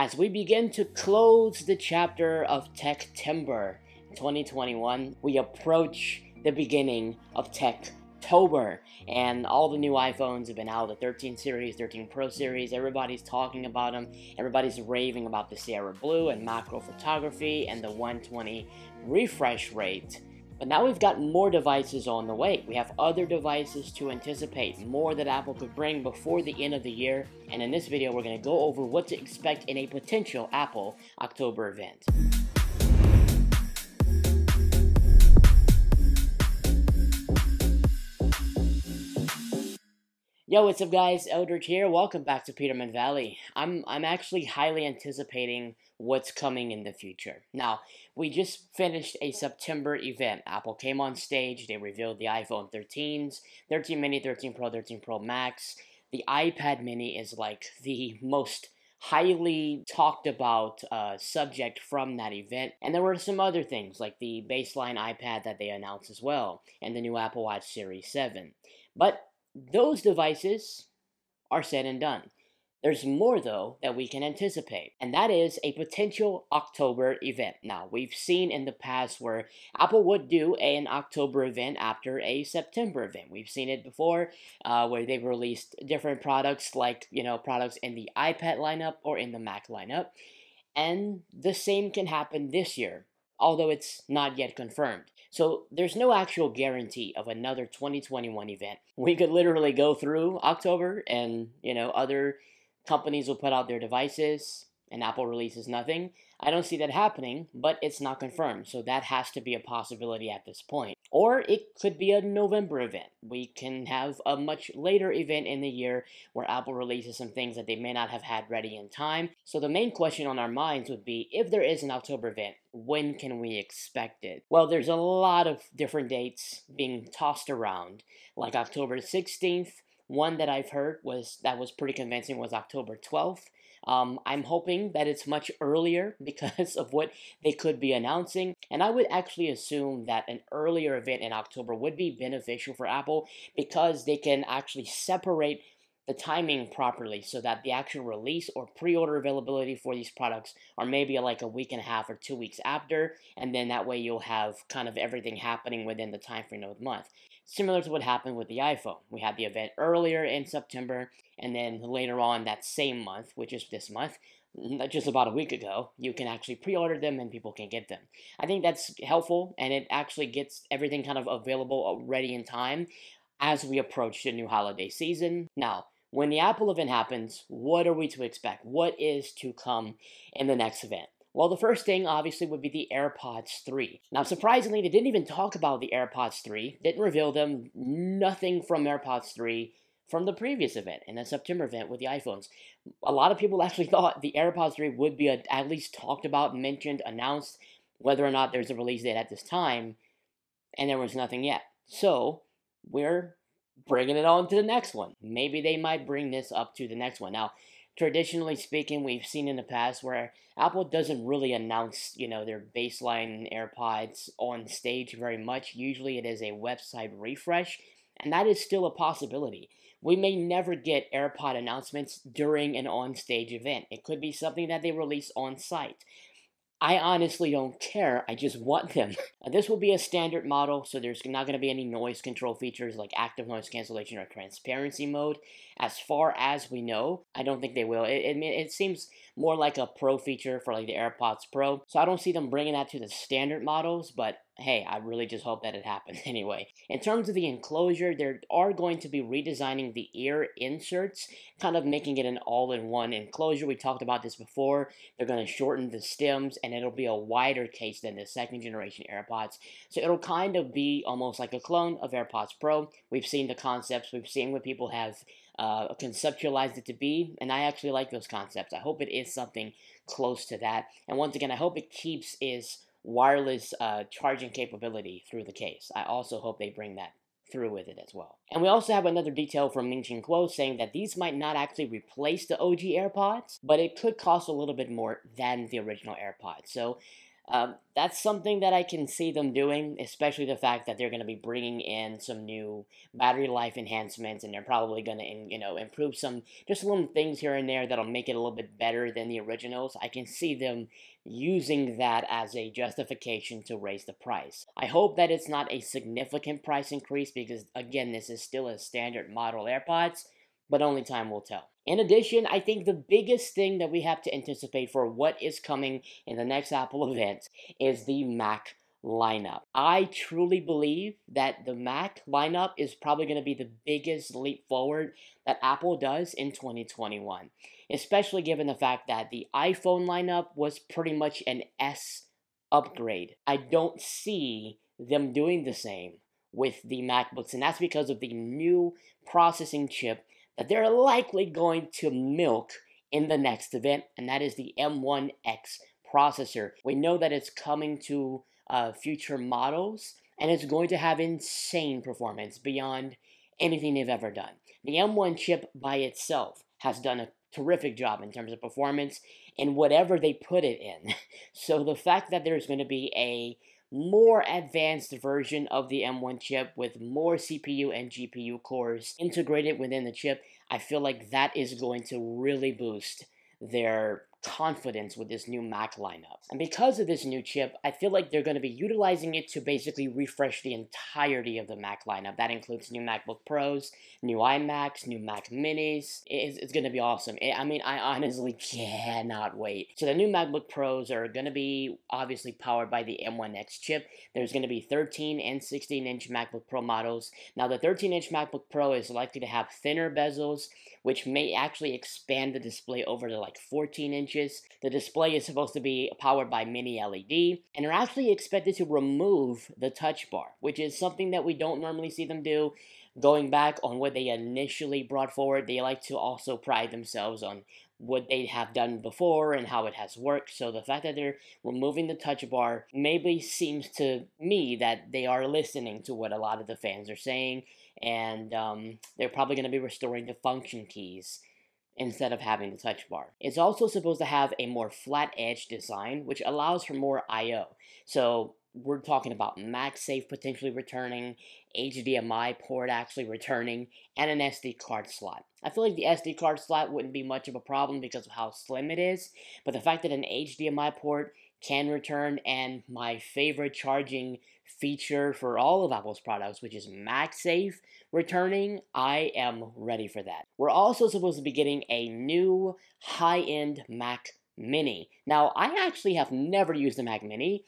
As we begin to close the chapter of Tech-timber 2021, we approach the beginning of Tech-tober, and all the new iPhones have been out, the 13 series, 13 Pro series, everybody's talking about them, everybody's raving about the Sierra Blue and macro photography and the 120 refresh rate. But now we've got more devices on the way. We have other devices to anticipate, more that Apple could bring before the end of the year. And in this video, we're going to go over what to expect in a potential Apple October event. Yo, what's up guys, Eldridge here, welcome back to Peterman Valley. I'm actually highly anticipating what's coming in the future. Now, we just finished a September event. Apple came on stage, they revealed the iPhone 13s, 13 mini, 13 Pro, 13 Pro Max. The iPad mini is like the most highly talked about subject from that event. And there were some other things like the baseline iPad that they announced as well, and the new Apple Watch Series 7. But those devices are said and done. There's more, though, that we can anticipate, and that is a potential October event. Now, we've seen in the past where Apple would do an October event after a September event. We've seen it before where they've released different products like, products in the iPad lineup or in the Mac lineup, and the same can happen this year, although it's not yet confirmed. So there's no actual guarantee of another 2021 event. We could literally go through October and, other companies will put out their devices and Apple releases nothing. I don't see that happening, but it's not confirmed. So that has to be a possibility at this point. Or it could be a November event. We can have a much later event in the year where Apple releases some things that they may not have had ready in time. So the main question on our minds would be, if there is an October event, when can we expect it? Well, there's a lot of different dates being tossed around, like October 16th. One that I've heard that was pretty convincing was October 12th. I'm hoping that it's much earlier because of what they could be announcing, and I would actually assume that an earlier event in October would be beneficial for Apple because they can actually separate the timing properly so that the actual release or pre-order availability for these products are maybe like a week and a half or 2 weeks after, and then that way you'll have kind of everything happening within the time frame of the month. Similar to what happened with the iPhone. We had the event earlier in September, and then later on that same month, which is this month, just about a week ago, you can actually pre-order them and people can get them. I think that's helpful, and it actually gets everything kind of available already in time as we approach the new holiday season. Now, when the Apple event happens, what are we to expect? What is to come in the next event? Well, the first thing, obviously, would be the AirPods 3. Now, surprisingly, they didn't even talk about the AirPods 3, didn't reveal them, nothing from AirPods 3 from the previous event, in the September event with the iPhones. A lot of people actually thought the AirPods 3 would be at least talked about, mentioned, announced, whether or not there's a release date at this time, and there was nothing yet. So, we're bringing it on to the next one. Maybe they might bring this up to the next one. Now, traditionally speaking, we've seen in the past where Apple doesn't really announce, their baseline AirPods on stage very much. Usually it is a website refresh, and that is still a possibility. We may never get AirPod announcements during an on-stage event. It could be something that they release on-site. I honestly don't care, I just want them. This will be a standard model, so there's not going to be any noise control features like active noise cancellation or transparency mode. As far as we know, I don't think they will. It seems more like a Pro feature for like the AirPods Pro, so I don't see them bringing that to the standard models, but hey, I really just hope that it happens anyway. In terms of the enclosure, they are going to be redesigning the ear inserts, kind of making it an all-in-one enclosure. We talked about this before. They're going to shorten the stems, and it'll be a wider case than the second generation AirPods. So it'll kind of be almost like a clone of AirPods Pro. We've seen the concepts. We've seen what people have conceptualized it to be, and I actually like those concepts. I hope it is something close to that. And once again, I hope it keeps its wireless charging capability through the case. I also hope they bring that through with it as well. And we also have another detail from Ming-Chi Kuo saying that these might not actually replace the OG AirPods, but it could cost a little bit more than the original AirPods. So That's something that I can see them doing, especially the fact that they're going to be bringing in some new battery life enhancements, and they're probably going to, improve some just little things here and there that'll make it a little bit better than the originals. I can see them using that as a justification to raise the price. I hope that it's not a significant price increase because, again, this is still a standard model AirPods, but only time will tell. In addition, I think the biggest thing that we have to anticipate for what is coming in the next Apple event is the Mac lineup. I truly believe that the Mac lineup is probably going to be the biggest leap forward that Apple does in 2021, especially given the fact that the iPhone lineup was pretty much an S upgrade. I don't see them doing the same with the MacBooks, and that's because of the new processing chip that they're likely going to milk in the next event, and that is the M1X processor. We know that it's coming to future models, and it's going to have insane performance beyond anything they've ever done. The M1 chip by itself has done a terrific job in terms of performance in whatever they put it in. So the fact that there's going to be a more advanced version of the M1 chip with more CPU and GPU cores integrated within the chip, I feel like that is going to really boost their confidence with this new Mac lineup. And because of this new chip, I feel like they're going to be utilizing it to basically refresh the entirety of the Mac lineup. That includes new MacBook Pros, new iMacs, new Mac Minis. It's going to be awesome. I honestly cannot wait. So the new MacBook Pros are going to be obviously powered by the M1X chip. There's going to be 13 and 16-inch MacBook Pro models. Now the 13-inch MacBook Pro is likely to have thinner bezels, which may actually expand the display over to like 14 inches. The display is supposed to be powered by mini LED, and they're actually expected to remove the touch bar, which is something that we don't normally see them do. Going back on what they initially brought forward, they like to also pride themselves on what they have done before and how it has worked. So the fact that they're removing the touch bar maybe seems to me that they are listening to what a lot of the fans are saying, and they're probably going to be restoring the function keys instead of having the touch bar. It's also supposed to have a more flat edge design, which allows for more I/O. So we're talking about MagSafe potentially returning, HDMI port actually returning, and an SD card slot. I feel like the SD card slot wouldn't be much of a problem because of how slim it is, but the fact that an HDMI port can return, and my favorite charging feature for all of Apple's products, which is MagSafe returning, I am ready for that. We're also supposed to be getting a new high-end Mac Mini. Now, I actually have never used a Mac Mini,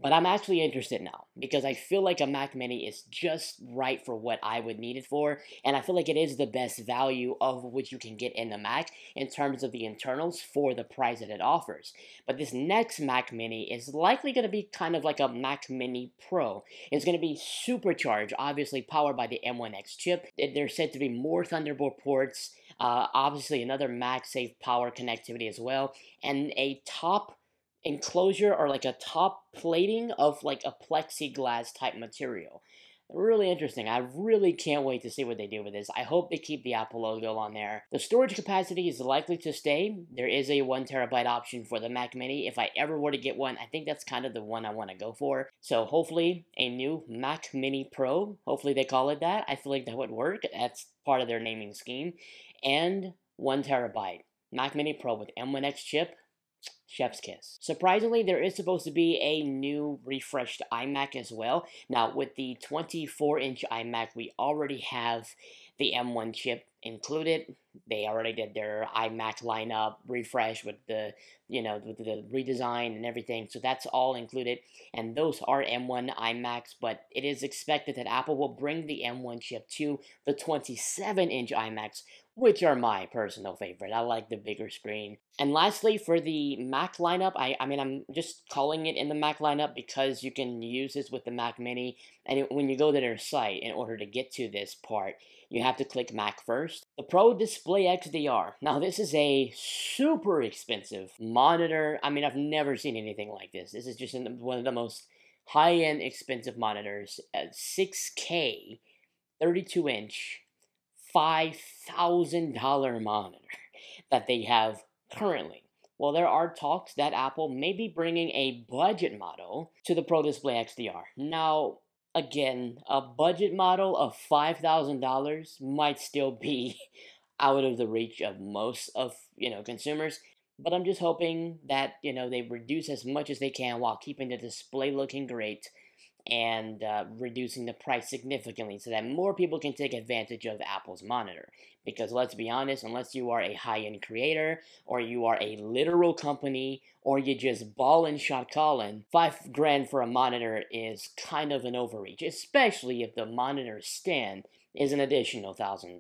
but I'm actually interested now because I feel like a Mac Mini is just right for what I would need it for, and I feel like it is the best value of which you can get in the Mac in terms of the internals for the price that it offers. But this next Mac Mini is likely going to be kind of like a Mac Mini Pro. It's going to be supercharged, obviously powered by the M1X chip. There's said to be more Thunderbolt ports, obviously another MagSafe power connectivity as well, and a top enclosure or like a top plating of like a plexiglass type material. Really interesting. I really can't wait to see what they do with this. I hope they keep the Apple logo on there. The storage capacity is likely to stay. There is a 1TB option for the Mac Mini. If I ever were to get one, I think that's kind of the one I want to go for. So hopefully a new Mac Mini Pro, hopefully they call it that. I feel like that would work. That's part of their naming scheme. And 1TB. Mac Mini Pro with M1X chip. Chef's kiss. Surprisingly, there is supposed to be a new refreshed iMac as well. Now, with the 24-inch iMac, we already have the M1 chip included. They already did their iMac lineup refresh with the, with the redesign and everything. So that's all included. And those are M1 iMacs, but it is expected that Apple will bring the M1 chip to the 27-inch iMacs, which are my personal favorite. I like the bigger screen. And lastly, for the Mac lineup, I'm just calling it in the Mac lineup because you can use this with the Mac Mini. And when you go to their site, in order to get to this part, you have to click Mac first. The Pro Display XDR. Now, this is a super expensive monitor. I've never seen anything like this. This is just one of the most high-end expensive monitors. 6K, 32-inch, $5,000 monitor that they have currently. Well, there are talks that Apple may be bringing a budget model to the Pro Display XDR. Now, again, a budget model of $5,000 might still be out of the reach of most of, consumers, but I'm just hoping that, they reduce as much as they can while keeping the display looking great and reducing the price significantly so that more people can take advantage of Apple's monitor. Because let's be honest, unless you are a high-end creator or you are a literal company or you just ball and shot calling, $5 grand for a monitor is kind of an overreach, especially if the monitor stand is an additional $1,000.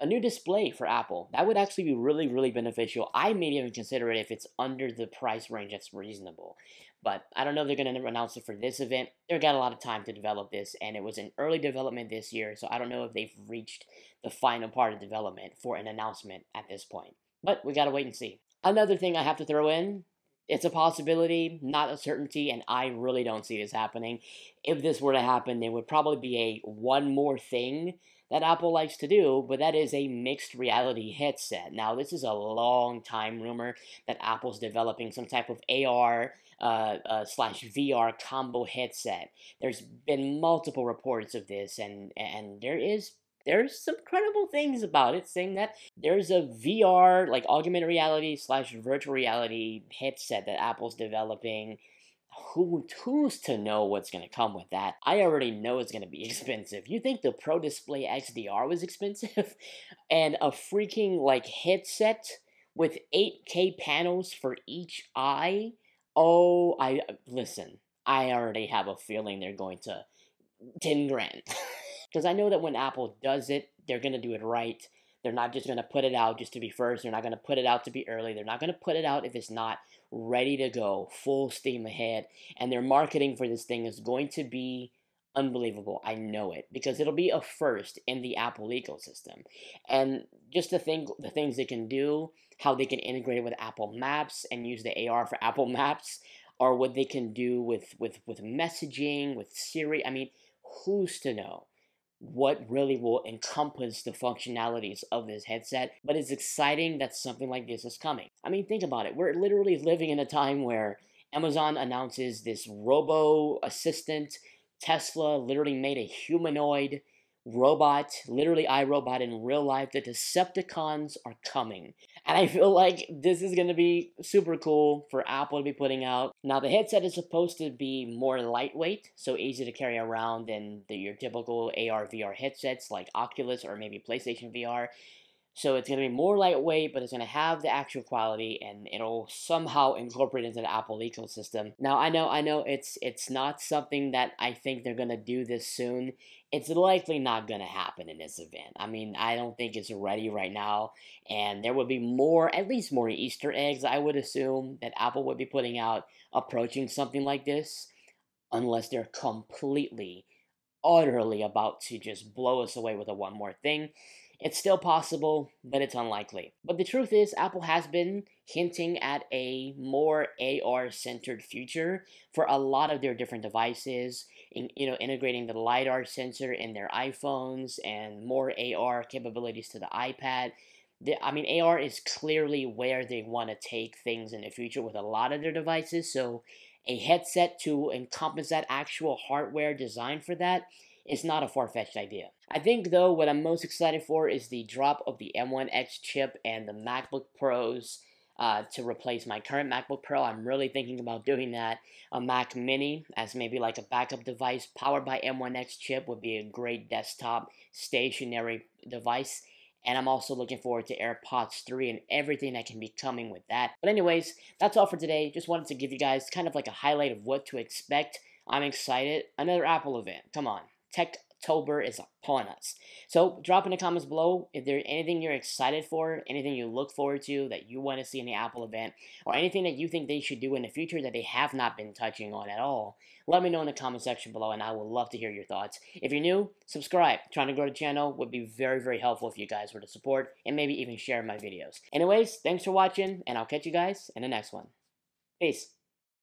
A new display for Apple, that would actually be really, really beneficial. I may even consider it if it's under the price range that's reasonable. But I don't know if they're going to announce it for this event. They've got a lot of time to develop this, and it was in early development this year, so I don't know if they've reached the final part of development for an announcement at this point. But we got to wait and see. Another thing I have to throw in, it's a possibility, not a certainty, and I really don't see this happening. If this were to happen, there would probably be a one more thing that Apple likes to do, but that is a mixed reality headset. Now, this is a long time rumor that Apple's developing some type of AR slash VR combo headset. There's been multiple reports of this, and there's some credible things about it, saying that there's a VR, like augmented reality slash virtual reality headset that Apple's developing. Who's to know what's going to come with that? I already know it's going to be expensive. You think the Pro Display XDR was expensive? And a freaking, like, headset with 8K panels for each eye? Oh, listen, I already have a feeling they're going to 10 grand. Because I know that when Apple does it, they're going to do it right. They're not just going to put it out just to be first. They're not going to put it out to be early. They're not going to put it out if it's not ready to go, full steam ahead. And their marketing for this thing is going to be unbelievable. I know it, because it'll be a first in the Apple ecosystem. And just the things they can do, how they can integrate it with Apple Maps and use the AR for Apple Maps, or what they can do with messaging, with Siri. I mean, who's to know what really will encompass the functionalities of this headset? But it's exciting that something like this is coming. I mean, think about it. We're literally living in a time where Amazon announces this robo assistant. Tesla literally made a humanoid robot, literally iRobot in real life. The Decepticons are coming. And I feel like this is going to be super cool for Apple to be putting out. Now, the headset is supposed to be more lightweight, so easy to carry around than your typical AR VR headsets like Oculus or maybe PlayStation VR. So it's going to be more lightweight, but it's going to have the actual quality, and it'll somehow incorporate into the Apple ecosystem. Now, I know it's not something that I think they're going to do this soon. It's likely not going to happen in this event. I mean, I don't think it's ready right now, and there would be at least more Easter eggs, I would assume, that Apple would be putting out approaching something like this, unless they're completely, utterly about to just blow us away with a one more thing. It's still possible, but it's unlikely. But the truth is, Apple has been hinting at a more AR-centered future for a lot of their different devices, integrating the LiDAR sensor in their iPhones and more AR capabilities to the iPad. AR is clearly where they want to take things in the future with a lot of their devices, so a headset to encompass that actual hardware designed for that is not a far-fetched idea. I think, though, what I'm most excited for is the drop of the M1X chip and the MacBook Pros to replace my current MacBook Pro. I'm really thinking about doing that. A Mac Mini as maybe like a backup device powered by M1X chip would be a great desktop stationary device. And I'm also looking forward to AirPods 3 and everything that can be coming with that. But anyways, that's all for today. Just wanted to give you guys kind of like a highlight of what to expect. I'm excited. Another Apple event. Come on. Techtober is upon us. So drop in the comments below if there's anything you're excited for, anything you look forward to that you want to see in the Apple event, or anything that you think they should do in the future that they have not been touching on at all. Let me know in the comment section below, and I would love to hear your thoughts. If you're new, subscribe. Trying to grow the channel would be very, very helpful if you guys were to support and maybe even share my videos. Anyways, thanks for watching, and I'll catch you guys in the next one. Peace.